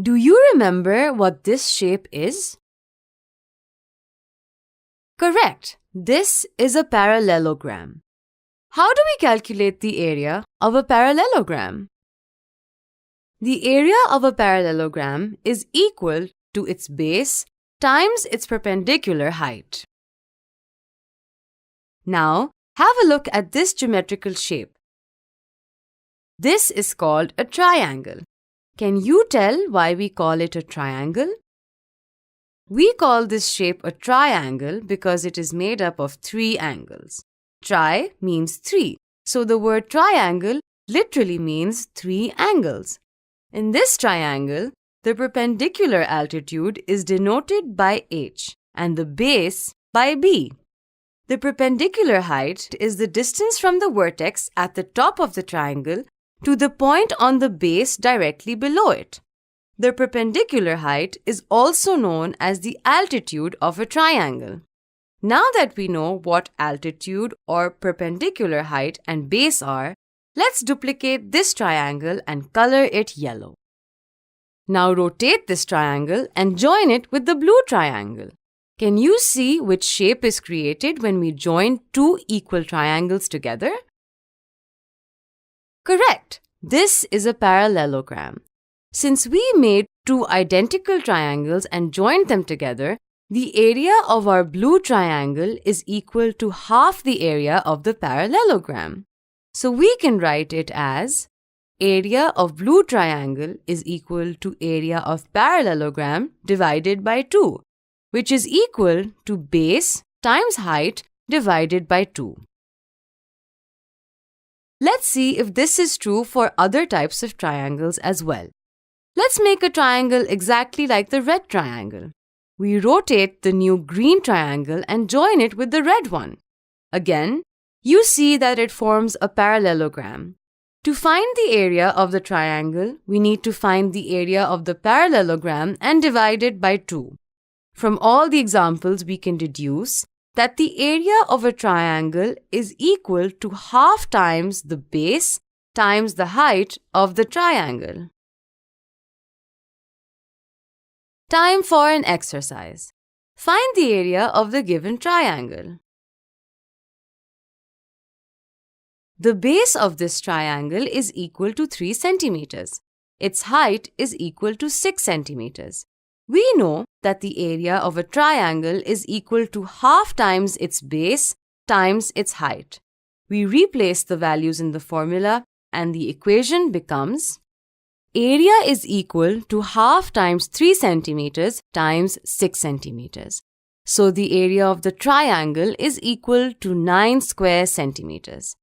Do you remember what this shape is? Correct. This is a parallelogram. How do we calculate the area of a parallelogram? The area of a parallelogram is equal to its base times its perpendicular height. Now, have a look at this geometrical shape. This is called a triangle. Can you tell why we call it a triangle? We call this shape a triangle because it is made up of 3 angles. Tri means 3, so the word triangle literally means 3 angles. In this triangle, the perpendicular altitude is denoted by h and the base by b. The perpendicular height is the distance from the vertex at the top of the triangle to the point on the base directly below it. The perpendicular height is also known as the altitude of a triangle. Now that we know what altitude or perpendicular height and base are, let's duplicate this triangle and color it yellow. Now rotate this triangle and join it with the blue triangle. Can you see which shape is created when we join 2 equal triangles together? Correct! This is a parallelogram. Since we made 2 identical triangles and joined them together, the area of our blue triangle is equal to half the area of the parallelogram. So we can write it as area of blue triangle is equal to area of parallelogram divided by 2, which is equal to base times height divided by 2. Let's see if this is true for other types of triangles as well. Let's make a triangle exactly like the red triangle. We rotate the new green triangle and join it with the red one. Again, you see that it forms a parallelogram. To find the area of the triangle, we need to find the area of the parallelogram and divide it by 2. From all the examples, we can deduce that the area of a triangle is equal to half times the base times the height of the triangle. Time for an exercise. Find the area of the given triangle. The base of this triangle is equal to 3 centimeters. Its height is equal to 6 centimeters. We know that the area of a triangle is equal to half times its base times its height. We replace the values in the formula and the equation becomes area is equal to half times 3 centimeters times 6 centimeters. So the area of the triangle is equal to 9 square centimeters.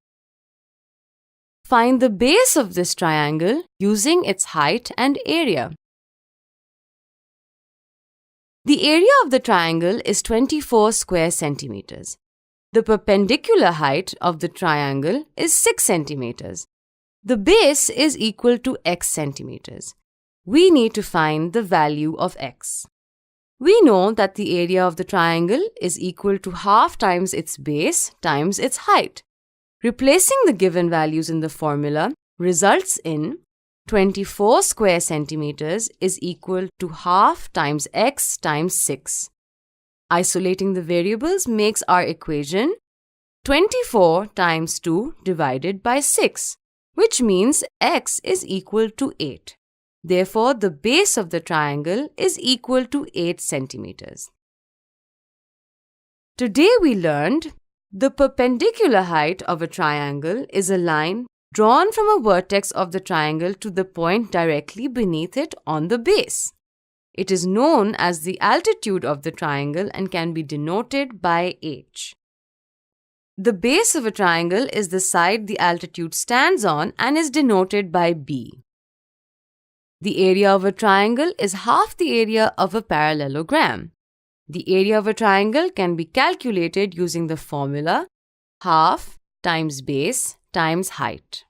Find the base of this triangle using its height and area. The area of the triangle is 24 square centimeters. The perpendicular height of the triangle is 6 centimeters. The base is equal to x centimeters. We need to find the value of x. We know that the area of the triangle is equal to half times its base times its height. Replacing the given values in the formula results in 24 square centimeters is equal to half times x times 6. Isolating the variables makes our equation 24 times 2 divided by 6, which means x is equal to 8. Therefore, the base of the triangle is equal to 8 centimeters. Today we learned the perpendicular height of a triangle is a line drawn from a vertex of the triangle to the point directly beneath it on the base. It is known as the altitude of the triangle and can be denoted by h. The base of a triangle is the side the altitude stands on and is denoted by b. The area of a triangle is half the area of a parallelogram. The area of a triangle can be calculated using the formula half times base times height.